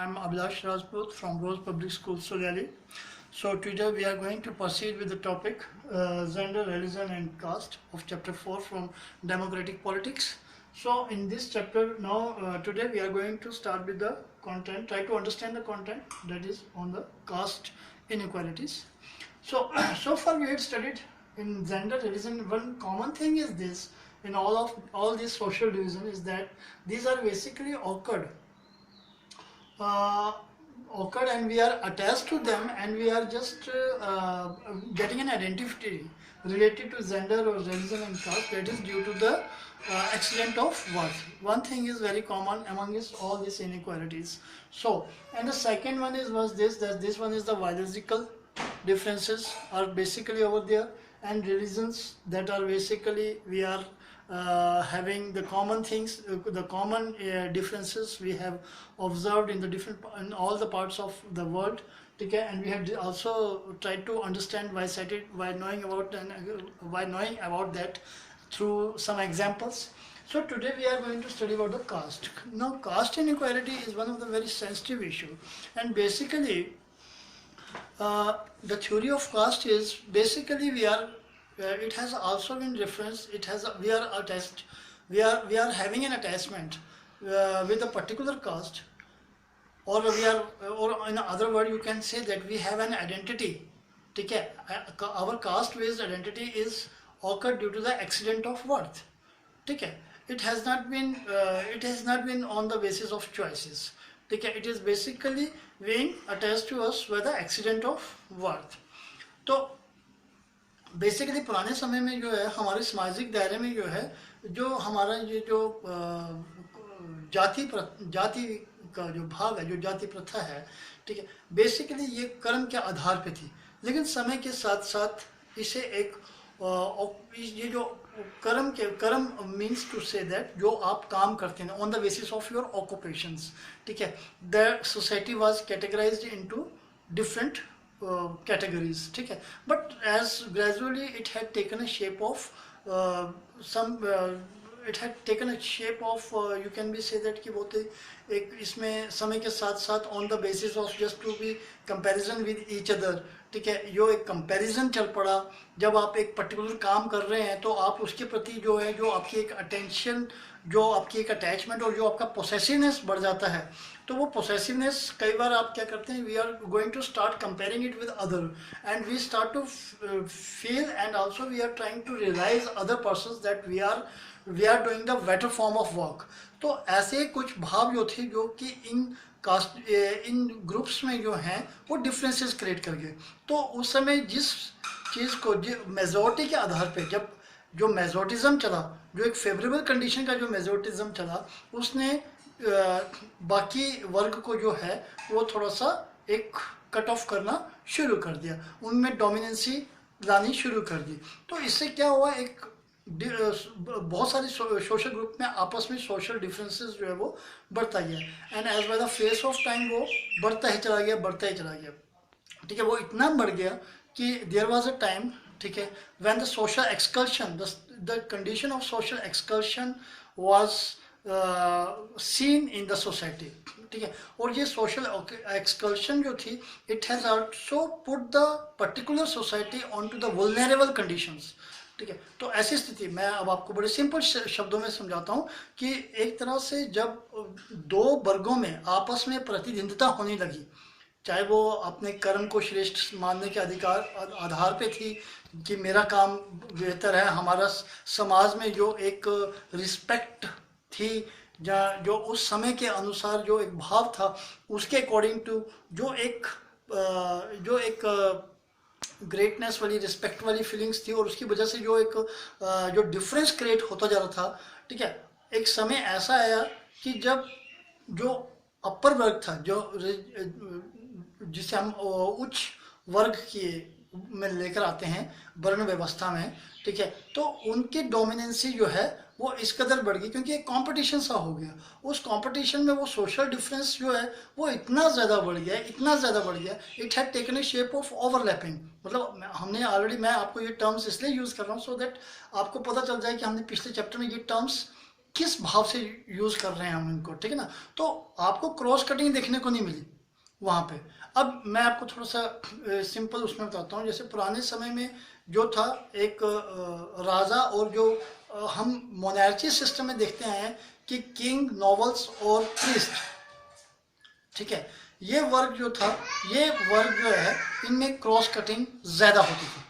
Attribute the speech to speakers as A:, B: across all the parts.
A: I'm Abhilash Rajput from Rose Public School, Suliali. So today we are going to proceed with the topic Gender, Religion and Caste of chapter 4 from Democratic Politics. So in this chapter now, today we are going to start with the content, try to understand the content that is on the caste inequalities. So, so far we had studied in gender, religion. One common thing is this in all these social division is that these are basically uh, occurred and we are attached to them and we are just getting an identity related to gender or religion and caste, that is due to the accident of birth. One thing is very common amongst all these inequalities. So, and the second one was this, that this one is the biological differences are basically over there, and religions that are basically we are having the common things, the common differences we have observed in the in all the parts of the world. Okay, and we have also tried to understand by knowing about that through some examples. So today we are going to study about the caste. Now, caste inequality is one of the very sensitive issue, and basically the theory of caste is basically it has also been referenced. We are attached. We are having an attachment with a particular caste, or or in other word, you can say that we have an identity. Okay, our caste-based identity is occurred due to the accident of birth. Okay, it has not been on the basis of choices. Okay, it is basically being attached to us by the accident of birth. तो basically पुराने समय में जो है हमारे सामाजिक दायरे में जो है जो हमारा ये जो जाति का जो भाग है, जो जाति प्रथा है, ठीक है, बेसिकली ये कर्म के आधार पे थी, लेकिन समय के साथ साथ इसे एक ये जो कर्म मीन्स टू से दैट जो आप काम करते हैं on the basis of your occupations, ठीक है, the society was categorised into different categories, ठीक है, but as gradually it had taken a shape of you can be say that कि बहुत एक इसमें समय के साथ साथ on the basis of just to be comparison with each other, ठीक है, यो एक कंपैरिजन चल पड़ा. जब आप एक पर्टिकुलर काम कर रहे हैं तो आप उसके प्रति जो है जो आपकी एक अटेंशन, जो आपकी एक अटैचमेंट और जो आपका पोसेसिवनेस बढ़ जाता है, तो वो पोसेसिवनेस कई बार आप क्या करते हैं, we are going to start comparing it with other and we start to feel and also we are trying to realise other persons that we are doing the better form of work. तो ऐसे कुछ भाव जो थे जो कि इन groups में जो हैं वो डिफरेंसेस क्रिएट कर गए. तो उस समय जिस चीज़ को मेजॉरिटी के आधार पे जब जो मेजोरिटिज्म चला, जो एक फेवरेबल कंडीशन का जो मेजोरिटिज्म चला, उसने बाकी वर्ग को जो है वो थोड़ा सा एक कट ऑफ करना शुरू कर दिया, उनमें डोमिनेंसी लानी शुरू कर दी. तो इससे क्या हुआ, एक बहुत सारी सोशल ग्रुप में आपस में सोशल डिफरेंसेस जो है वो बढ़ता गया, and as by the phase of time वो बढ़ता ही चला गया, ठीक है. वो इतना बढ़ गया कि देयर वाज अ टाइम, ठीक है, when the social exclusion, the condition of social exclusion was seen in the society, ठीक है. और ये सोशल एक्सकल्शन जो थी, it has also put the particular society on to the vulnerable conditions, ठीक है. तो ऐसी स्थिति मैं अब आपको बड़े सिंपल शब्दों में समझाता हूँ कि एक तरह से जब दो वर्गों में आपस में प्रतिद्वंदिता होने लगी, चाहे वो अपने कर्म को श्रेष्ठ मानने के आधार पे थी कि मेरा काम बेहतर है, हमारा समाज में जो एक रिस्पेक्ट थी, जो उस समय के अनुसार जो एक भाव था, उसके अकॉर्डिंग टू जो एक ग्रेटनेस वाली, रिस्पेक्ट वाली फीलिंग्स थी, और उसकी वजह से जो डिफरेंस क्रिएट होता जा रहा था, ठीक है. एक समय ऐसा आया कि जब जो अपर वर्ग था, जिसे हम उच्च वर्ग में लेकर आते हैं वर्ण व्यवस्था में, ठीक है, तो उनकी डोमिनेंसी जो है वो इस कदर बढ़ गई क्योंकि एक कंपटीशन सा हो गया. उस कंपटीशन में वो सोशल डिफरेंस जो है वो इतना ज़्यादा बढ़ गया, it had taken A shape of overlapping. मतलब हमने ऑलरेडी, मैं आपको ये टर्म्स इसलिए यूज़ कर रहा हूँ सो दैट आपको पता चल जाए कि हमने पिछले चैप्टर में ये टर्म्स किस भाव से यूज़ कर रहे हैं हम इनको, ठीक है ना। तो आपको क्रॉस कटिंग देखने को नहीं मिली वहाँ पे। अब मैं आपको थोड़ा सा सिंपल उसमें बताता हूँ। जैसे पुराने समय में जो था एक राजा, और जो हम मोनार्ची सिस्टम में देखते हैं कि किंग, नॉवल्स और प्रीस्ट, ठीक है, ये वर्ग जो था, ये वर्ग जो है इनमें क्रॉस कटिंग ज़्यादा होती थी,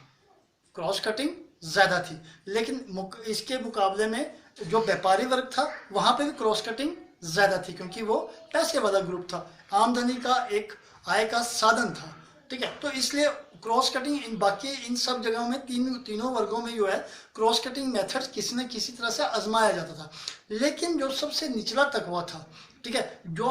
A: क्रॉस कटिंग ज़्यादा थी। लेकिन इसके मुकाबले में जो व्यापारी वर्ग था वहाँ पे भी क्रॉस कटिंग ज़्यादा थी, क्योंकि वो पैसे वाला ग्रुप था, आमदनी का एक आय का साधन था, ठीक है। तो इसलिए क्रॉस कटिंग इन सब जगहों में तीनों वर्गों में जो है क्रॉस कटिंग मेथड्स किसी न किसी तरह से आजमाया जाता था। लेकिन जो सबसे निचला तकवा था, ठीक है, जो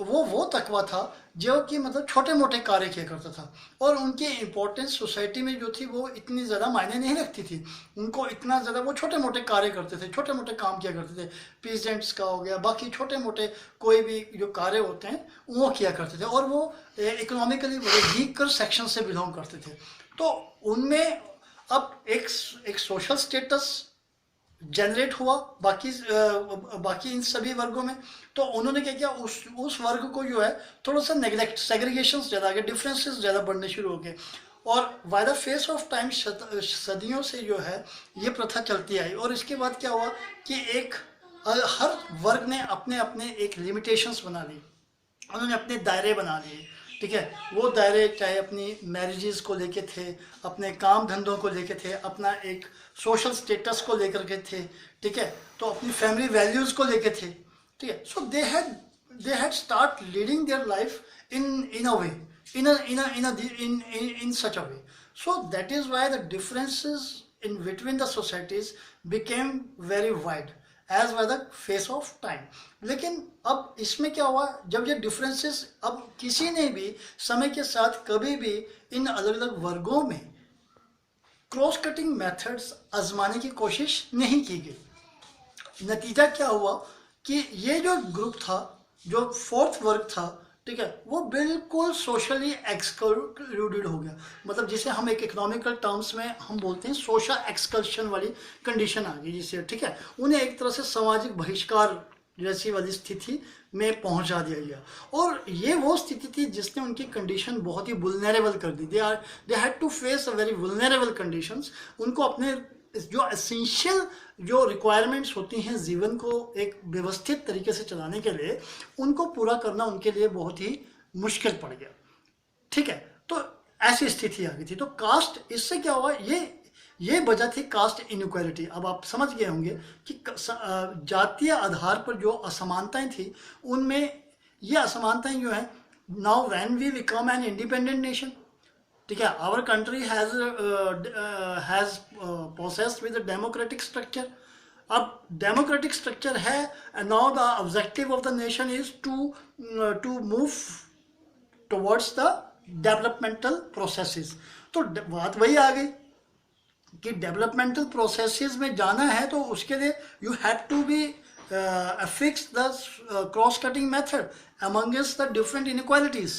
A: वो तकवा था जो कि मतलब छोटे मोटे कार्य किया करता था, और उनकी इम्पोर्टेंस सोसाइटी में जो थी वो इतनी ज़्यादा मायने नहीं रखती थी। उनको इतना ज़्यादा, वो छोटे मोटे कार्य करते थे, छोटे मोटे काम किया करते थे, पीजेंट्स का हो गया, बाकी छोटे मोटे कोई भी जो कार्य होते हैं वो किया करते थे, और वो इकोनॉमिकली वीकर सेक्शन से बिलोंग करते थे। तो उनमें अब एक सोशल स्टेटस जनरेट हुआ बाकी इन सभी वर्गों में। तो उन्होंने क्या किया, उस वर्ग को जो है थोड़ा सा नेग्लेक्ट, सेग्रीगेशन ज़्यादा आ गए, डिफरेंसेस ज़्यादा बढ़ने शुरू हो गए, और bye the phase of time सदियों से जो है ये प्रथा चलती आई। और इसके बाद क्या हुआ कि हर वर्ग ने अपने अपने एक लिमिटेशंस बना ली, उन्होंने अपने दायरे बना लिए, ठीक है। वो दायरे चाहे अपनी मैरिजेस को लेके थे, अपने काम धंधों को लेके थे, अपना एक सोशल स्टेटस को लेकर के थे, ठीक है, तो अपनी फैमिली वैल्यूज को लेके थे, ठीक है। So they had start leading their life in a way, in such a way. So that is why the differences in between the societies became very wide as by the face of time. लेकिन अब इसमें क्या हुआ, जब ये differences, अब किसी ने भी समय के साथ कभी भी इन अलग अलग वर्गों में क्रॉस कटिंग मेथड्स आजमाने की कोशिश नहीं की गई। नतीजा क्या हुआ कि ये जो ग्रुप था, जो फोर्थ वर्ग था, ठीक है, वो बिल्कुल सोशली एक्सक्लूडेड हो गया। मतलब जिसे हम एक इकोनॉमिकल टर्म्स में हम बोलते हैं सोशल एक्सकल्शन वाली कंडीशन आ गई जिसे, ठीक है, उन्हें एक तरह से सामाजिक बहिष्कार जैसी वाली स्थिति में पहुंचा दिया गया। और ये वो स्थिति थी जिसने उनकी कंडीशन बहुत ही वुल्नरेबल कर दी। They had to face a very vulnerable conditions. उनको अपने जो एसेंशियल जो रिक्वायरमेंट्स होती हैं जीवन को एक व्यवस्थित तरीके से चलाने के लिए, उनको पूरा करना उनके लिए बहुत ही मुश्किल पड़ गया, ठीक है। तो ऐसी स्थिति आ गई थी। तो कास्ट, इससे क्या हुआ, ये वजह थी कास्ट इनइक्वालिटी। अब आप समझ गए होंगे कि जातीय आधार पर जो असमानताएं थी, उनमें ये असमानताएं जो हैं, now when we become an independent nation, ठीक है, our country has possessed with democratic structure. अब डेमोक्रेटिक स्ट्रक्चर है, and now the objective of the nation is to move towards the developmental processes. तो बात वही आ गई कि डेवलपमेंटल प्रोसेसेस में जाना है, तो उसके लिए you have to be fix the cross cutting method amongst the different inequalities,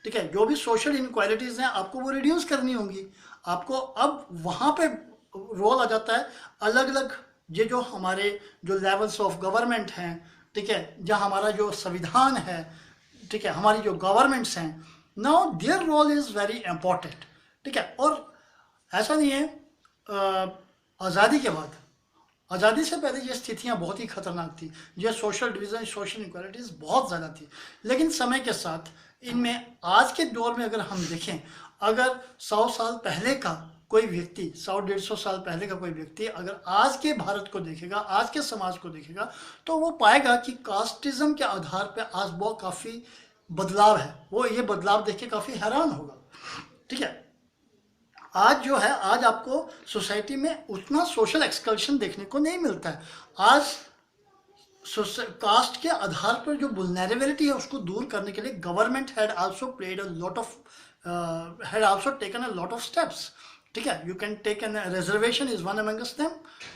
A: ठीक है। जो भी सोशल इनइक्वालिटीज हैं आपको वो रिड्यूस करनी होंगी। आपको अब वहाँ पे रोल आ जाता है अलग अलग ये जो हमारे जो लेवल्स ऑफ गवर्नमेंट हैं, ठीक है, जहाँ हमारा जो संविधान है, ठीक है, हमारी जो गवर्नमेंट्स हैं, now their role is very important, ठीक है। और ऐसा नहीं है, आज़ादी के बाद, आज़ादी से पहले ये स्थितियाँ बहुत ही खतरनाक थी, ये सोशल डिवीज़न, सोशल इक्वालिटीज़ बहुत ज़्यादा थी। लेकिन समय के साथ इनमें आज के दौर में अगर हम देखें, अगर 100 साल पहले का कोई व्यक्ति, 100-150 साल पहले का कोई व्यक्ति अगर आज के भारत को देखेगा, आज के समाज को देखेगा, तो वो पाएगा कि कास्टिज्म के आधार पर आज बहुत काफ़ी बदलाव है। वो ये बदलाव देख के काफ़ी हैरान होगा, ठीक है। आज जो है, आज आपको सोसाइटी में उतना सोशल एक्सकल्शन देखने को नहीं मिलता है। आज कास्ट के आधार पर जो वुल्नरेबिलिटी है उसको दूर करने के लिए government had also taken a lot of steps, ठीक है। You can take an reservation is one amongst them,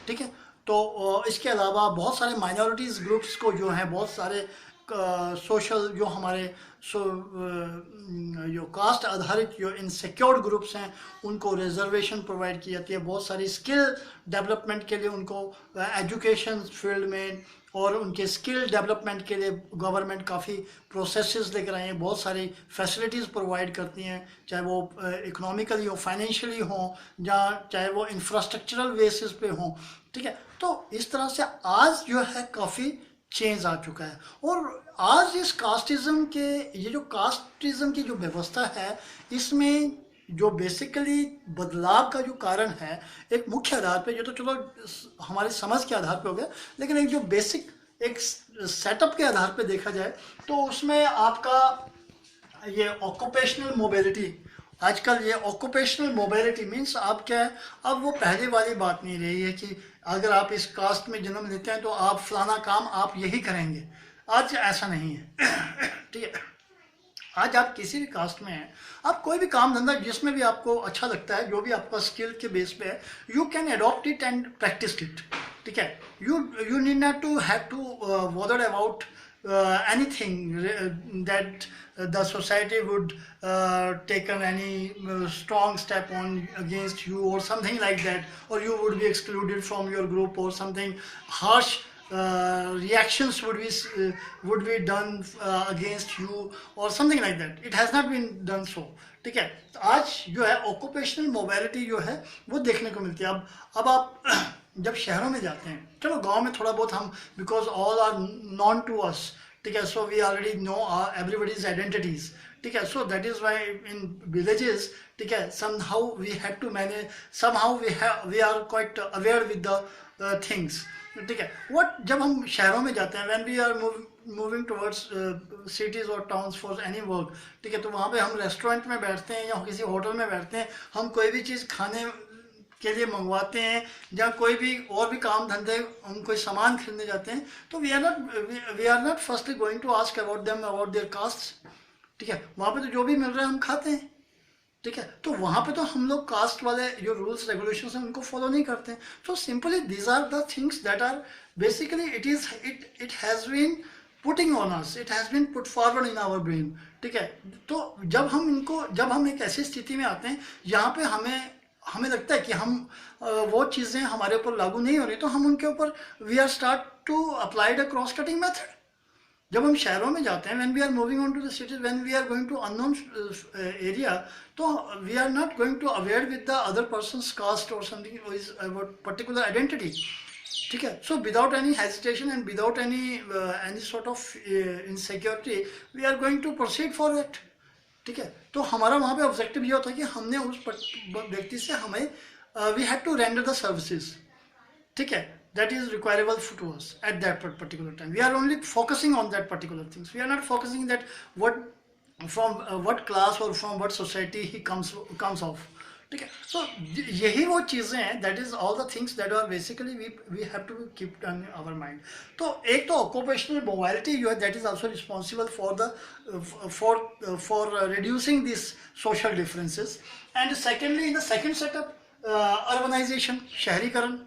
A: ठीक है। तो इसके अलावा बहुत सारे माइनॉरिटीज़ ग्रुप्स को जो हैं बहुत सारे सोशल जो हमारे जो कास्ट आधारित जो इनसिक्योर्ड ग्रुप्स हैं उनको रिजर्वेशन प्रोवाइड की जाती है, बहुत सारी स्किल डेवलपमेंट के लिए उनको एजुकेशन फील्ड में और उनके स्किल डेवलपमेंट के लिए गवर्नमेंट काफ़ी प्रोसेसेस लेकर आई हैं, बहुत सारी फैसिलिटीज़ प्रोवाइड करती हैं, चाहे वो इकोनॉमिकली हो, फाइनेंशियली हो, या चाहे वो इंफ्रास्ट्रक्चरल बेसिस पे हो। ठीक है, तो इस तरह से आज जो है काफ़ी चेंज आ चुका है। और आज इस कास्टिज़म के, ये जो कास्टिज़म की जो व्यवस्था है, इसमें जो बेसिकली बदलाव का जो कारण है, एक मुख्य आधार पे, ये तो चलो हमारी समझ के आधार पे हो गया, लेकिन एक जो बेसिक एक सेटअप के आधार पे देखा जाए तो उसमें आपका ये ऑक्यूपेशनल मोबिलिटी, आजकल ये ऑक्यूपेशनल मोबिलिटी मीन्स आप क्या है, अब वो पहले वाली बात नहीं रही है कि अगर आप इस कास्ट में जन्म लेते हैं तो आप फलाना काम आप यही करेंगे। आज ऐसा नहीं है। ठीक है, आज आप किसी भी कास्ट में हैं, आप कोई भी काम धंधा जिसमें भी आपको अच्छा लगता है, जो भी आपका स्किल के बेस पे है, you can adopt it and practise it. ठीक है, you need not to have to bother about anything that the society would taken any strong step on against you or something like that, or you would be excluded from your group, or something harsh reactions would be done against you or something like that. It has not been done so. ठीक है, तो आज जो है occupational mobility जो है वो देखने को मिलती है। अब आप जब शहरों में जाते हैं, चलो गांव में थोड़ा बहुत हम, because all are known to us, ठीक है, so we already know everybody's identities. ठीक है, so that is why in villages, ठीक है, somehow we have to manage, somehow we are quite aware with the things. ठीक है, what जब हम शहरों में जाते हैं, when we are moving towards cities और टाउन्स फॉर एनी वर्क, ठीक है, तो वहाँ पे हम रेस्टोरेंट में बैठते हैं या किसी होटल में बैठते हैं, हम कोई भी चीज़ खाने के लिए मंगवाते हैं या कोई भी और भी काम धंधे, हम कोई सामान खरीदने जाते हैं, तो we are not firstly going to ask about them about their caste. ठीक है, वहाँ पे तो जो भी मिल रहा है हम खाते हैं। ठीक है, तो वहाँ पे तो हम लोग कास्ट वाले जो रूल्स रेगुलेशंस हैं उनको फॉलो नहीं करते हैं। So simply these are the things that are basically it has been putting on us, it has been put forward in our brain. ठीक है, तो जब हम एक ऐसी स्थिति में आते हैं जहाँ पे हमें लगता है कि हम वो चीज़ें हमारे ऊपर लागू नहीं हो रही, तो हम उनके ऊपर we are start to applied a cross cutting method. जब हम शहरों में जाते हैं, when we are moving on to the cities, when we are going to unknown area, तो we are not going to aware with the other persons caste और something is about particular identity. ठीक है, so without any hesitation and without any sort of insecurity we are going to proceed for it. ठीक है, तो हमारा वहाँ पे objective ये होता है कि हमने उस व्यक्ति से हमें we have to render the services. ठीक है, that is requirable to us at that particular time. We are only focusing on that particular things. We are not focusing that what class or from what society he comes off. ठीक है, so यही वो चीज़ें हैं, that is all the things that are basically we have to keep in our mind. तो एक तो occupational mobility जो है, that is also responsible for reducing these social differences. And secondly, in the second setup, urbanization, शहरीकरण।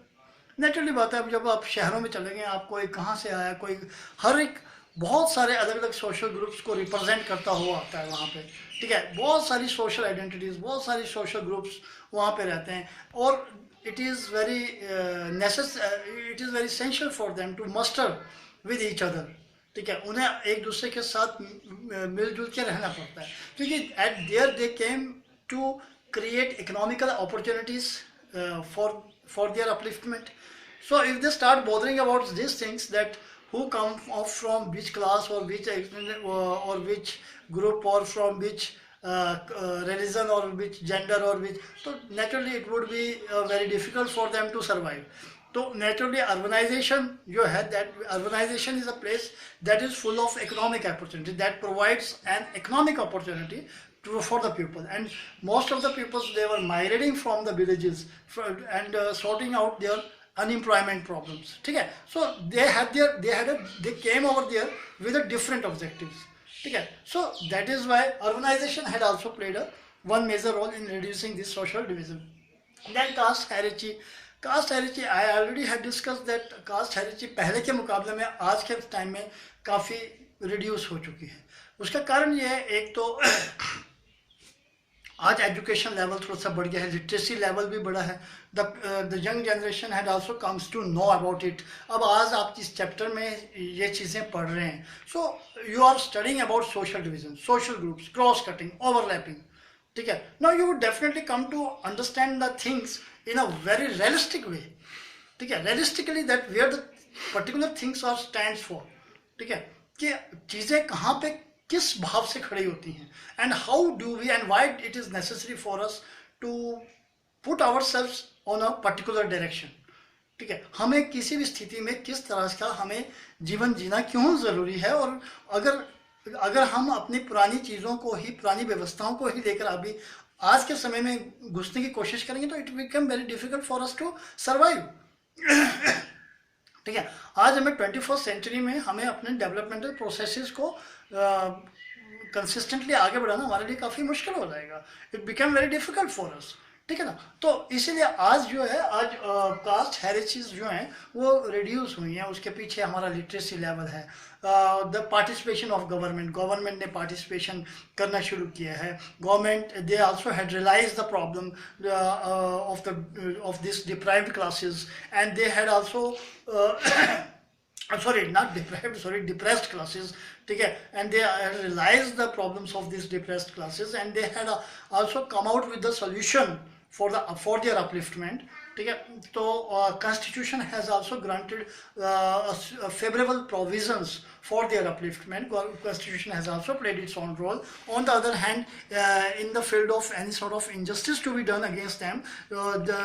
A: Naturally बात है, अब जब आप शहरों में चले गए, आप कोई कहाँ से आया, कोई हर एक बहुत सारे अलग अलग सोशल ग्रुप्स को रिप्रेजेंट करता हुआ आता है वहाँ पे। ठीक है, बहुत सारी सोशल आइडेंटिटीज़, बहुत सारी सोशल ग्रुप्स वहाँ पे रहते हैं, और it is very essential for them to muster with each other. ठीक है, उन्हें एक दूसरे के साथ मिलजुल के रहना पड़ता है, क्योंकि at there they came to create economical opportunities for their upliftment. So if they start bothering about these things, that who come off from which class or which group or from which religion or which gender or which, so naturally it would be very difficult for them to survive. So naturally urbanization जो है, that urbanization is a place that is full of economic opportunity, that provides an economic opportunity for the people, and most of the people, they were migrating from the villages and sorting out their unemployment problems. ठीक है, so they came over there with a different objectives. ठीक है, so that is why urbanization had also played one major role in reducing this social division. Then caste hierarchy, I already had discussed that caste hierarchy पहले के मुकाबले में आज के time में काफ़ी रिड्यूस हो चुकी है। उसका कारण ये है, एक तो आज एजुकेशन लेवल थोड़ा सा बढ़ गया है, लिटरेसी लेवल भी बढ़ा है, the young generation had also comes to know about it. अब आज आप इस चैप्टर में ये चीज़ें पढ़ रहे हैं, so you are studying about social division, social groups, cross cutting, overlapping, ठीक है। Now you would definitely come to understand the things in a very realistic way, ठीक है, realistically that where the particular things are stands for, ठीक है, कि चीज़ें कहाँ पे किस भाव से खड़ी होती हैं, and how do we and why it is necessary for us to put ourselves on a particular direction, ठीक है। हमें किसी भी स्थिति में किस तरह का हमें जीवन जीना क्यों ज़रूरी है, और अगर हम अपनी पुरानी चीज़ों को ही, पुरानी व्यवस्थाओं को ही लेकर अभी आज के समय में घुसने की कोशिश करेंगे तो it become very difficult for us to survive, ठीक है। आज हमें 21st सेंचुरी में हमें अपने डेवलपमेंटल प्रोसेसेस को कंसिस्टेंटली आगे बढ़ाना हमारे लिए काफ़ी मुश्किल हो जाएगा, it become very difficult for अस, ठीक है ना। तो इसीलिए आज जो है, आज कास्ट हेरिटेज जो हैं वो रिड्यूस हुई हैं, उसके पीछे हमारा लिटरेसी लेवल है, द पार्टिसिपेशन ऑफ गवर्नमेंट ने पार्टिसिपेशन करना शुरू किया है, government they also had realise the problem of this deprived classes, and they had also sorry, not deprived, sorry, depressed classes, ठीक है, and they realized the problems of these depressed classes, and they had also come out with the solution for their upliftment, ठीक है। तो constitution has also granted favorable provisions for their upliftment. Constitution has also played its own role. On the other hand, in the field of any sort of injustice to be done against them, the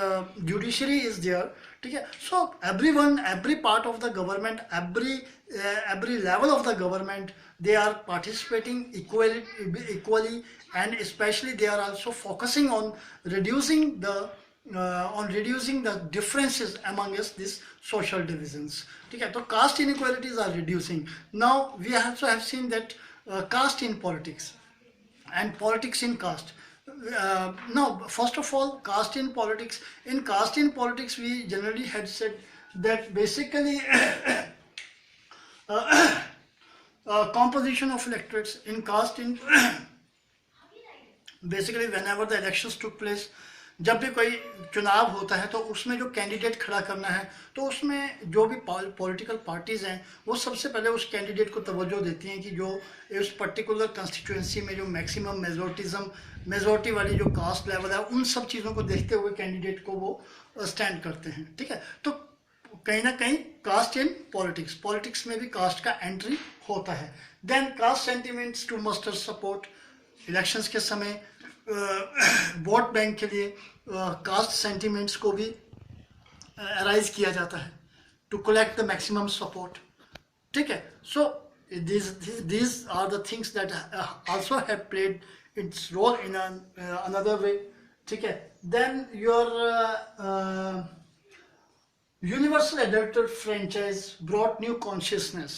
A: judiciary is there, ठीक है। So everyone, every part of the government, every level of the government, they are participating equally, and especially they are also focusing on reducing the differences among us, these social divisions, ठीक है। तो caste inequalities are reducing. Now we also have seen that caste in politics and politics in caste. Now, first of all, caste in politics. In caste in politics, we generally had said that basically composition of electorates in caste in basically whenever the elections took place, जब भी कोई चुनाव होता है तो उसमें जो candidate खड़ा करना है, तो उसमें जो भी पॉलिटिकल पार्टीज़ हैं वो सबसे पहले उस कैंडिडेट को तवज्जो देती हैं कि जो उस पर्टिकुलर कंस्टिट्यूएंसी में जो मैक्सिमम मेजोरिटी वाली जो कास्ट लेवल है, उन सब चीज़ों को देखते हुए कैंडिडेट को वो स्टैंड करते हैं, ठीक है। तो कहीं ना कहीं कास्ट इन पॉलिटिक्स में भी कास्ट का एंट्री होता है। Then caste sentiments to muster support, elections के समय वोट बैंक के लिए कास्ट सेंटिमेंट्स को भी अराइज किया जाता है to collect the maximum support, ठीक है। सो these are the things that also have played its role in another way, ठीक है। then your universal adulthood franchise brought new consciousness.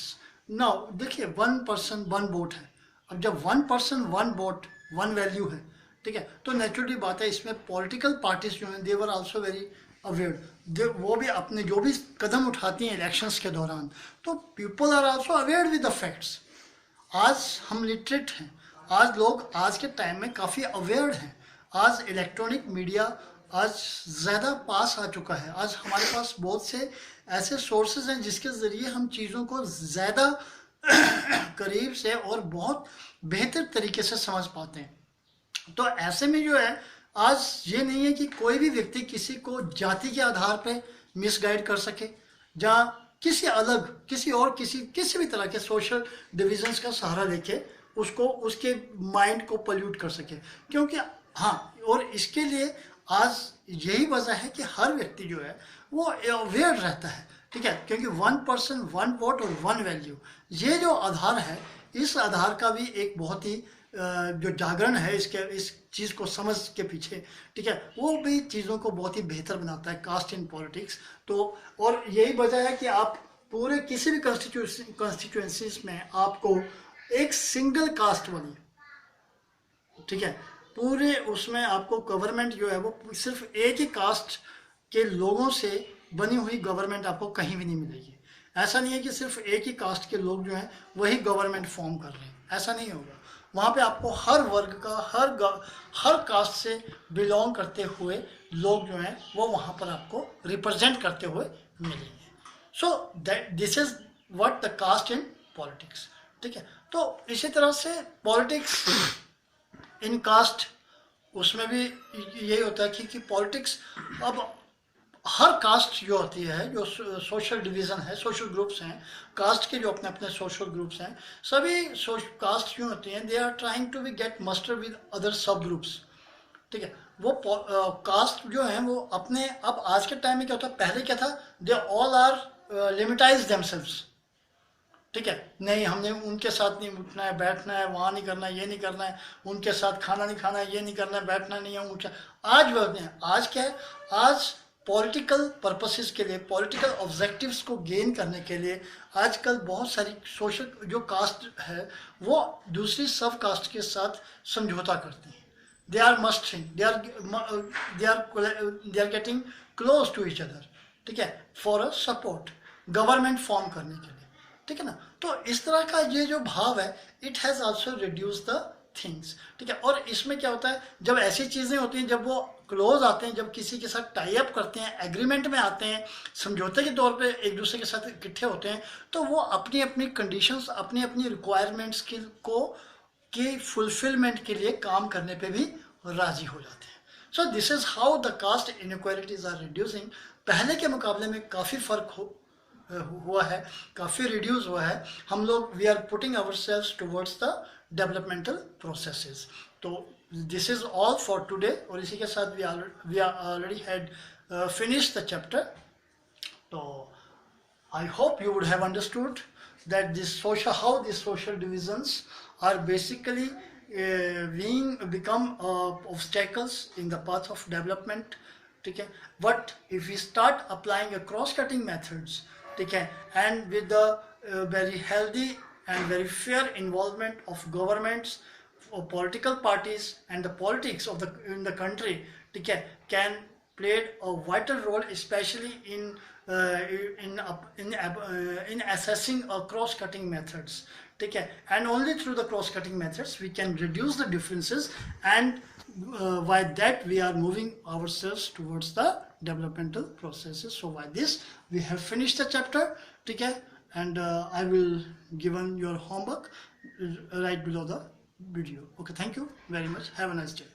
A: now देखिए, 1 person 1 vote है। अब जब 1 person 1 vote 1 वैल्यू है, ठीक है, तो नेचुरली बात है, इसमें पॉलिटिकल पार्टीज जो हैं दे वर आल्सो वेरी अवेयर, वो भी अपने जो भी कदम उठाती हैं इलेक्शंस के दौरान, तो people are also aware with the facts. आज हम लिटरेट हैं, आज लोग आज के टाइम में काफ़ी अवेयर हैं, आज इलेक्ट्रॉनिक मीडिया आज ज़्यादा पास आ चुका है, आज हमारे पास बहुत से ऐसे सोर्सेज हैं जिसके ज़रिए हम चीज़ों को ज़्यादा करीब से और बहुत बेहतर तरीके से समझ पाते हैं। तो ऐसे में जो है, आज ये नहीं है कि कोई भी व्यक्ति किसी को जाति के आधार पे मिसगाइड कर सके, जहाँ किसी भी तरह के सोशल डिविजन्स का सहारा लेके उसको उसके माइंड को पोल्यूट कर सके, क्योंकि हाँ, और इसके लिए आज यही वजह है कि हर व्यक्ति जो है वो अवेयर रहता है, ठीक है, क्योंकि 1 person 1 vote और 1 वैल्यू, ये जो आधार है, इस आधार का भी एक बहुत ही जो जागरण है इस चीज़ को समझ के पीछे, ठीक है, वो भी चीज़ों को बहुत ही बेहतर बनाता है कास्ट इन पॉलिटिक्स। तो और यही वजह है कि आप पूरे किसी भी कॉन्स्टिट्यूएंसीज में आपको एक सिंगल कास्ट वाली, ठीक है, पूरे उसमें आपको गवर्नमेंट जो है वो सिर्फ एक ही कास्ट के लोगों से बनी हुई गवर्नमेंट आपको कहीं भी नहीं मिलेगी। ऐसा नहीं है कि सिर्फ एक ही कास्ट के लोग जो हैं वही गवर्नमेंट फॉर्म कर रहे हैं, ऐसा नहीं होगा। वहाँ पे आपको हर वर्ग का, हर कास्ट से बिलोंग करते हुए लोग जो हैं वो वहाँ पर आपको रिप्रेजेंट करते हुए मिलेंगे। So that this is what the caste in politics, ठीक है। तो इसी तरह से पॉलिटिक्स इन कास्ट, उसमें भी यही होता है कि पॉलिटिक्स, अब हर कास्ट जो होती है, जो सोशल डिवीज़न है, सोशल ग्रुप्स हैं, कास्ट के जो अपने अपने सोशल ग्रुप्स हैं, सभी कास्ट जो होती हैं they are trying to be get muster with other sub groups, ठीक है। वो कास्ट जो हैं वो अपने, अब आज के टाइम में क्या होता है, पहले क्या था, दे ऑल आर लिमिटाइज देमसेल्व्स, ठीक है। नहीं, हमने उनके साथ नहीं उठना है, बैठना है, वहाँ नहीं करना है, ये नहीं करना है, उनके साथ खाना नहीं खाना है, ये नहीं करना है, बैठना नहीं है ऊँचा। आज बोलते हैं, आज क्या है, आज पॉलिटिकल पर्पसेस के लिए, पॉलिटिकल ऑब्जेक्टिव्स को गेन करने के लिए आजकल बहुत सारी सोशल जो कास्ट है वो दूसरी सब कास्ट के साथ समझौता करती हैं। They are mustering, they are getting close to each other, ठीक है, for a support, government form करने के लिए, ठीक है ना। तो इस तरह का ये जो भाव है, it has also reduce the things, ठीक है। और इसमें क्या होता है, जब ऐसी चीज़ें होती हैं, जब वो क्लोज आते हैं, जब किसी के साथ टाई अप करते हैं, एग्रीमेंट में आते हैं, समझौते के तौर पे एक दूसरे के साथ इकट्ठे होते हैं, तो वो अपनी अपनी कंडीशंस, अपनी अपनी रिक्वायरमेंट्स की फुलफिलमेंट के लिए काम करने पे भी राजी हो जाते हैं। So this is how the caste inequalities are reducing. पहले के मुकाबले में काफ़ी फ़र्क हुआ है, काफ़ी रिड्यूस हुआ है। हम लोग we are putting our sails towards the developmental processes. तो this is all for today, और इसी के साथ we are already had finish the chapter. तो I hope you would have understood that how these social divisions are basically become obstacles in the path of development, ठीक है। But if we start applying a cross-cutting methods, ठीक है, and with the very healthy and very fair involvement of governments, or political parties, and the politics of in the country, ठीक है, can played a vital role, especially in assessing cross-cutting methods, ठीक है। And only through the cross-cutting methods we can reduce the differences, and by that we are moving ourselves towards the developmental processes. So by this we have finished the chapter, ठीक है, and I will given your homework right below the video. Okay, thank you very much. Have a nice day.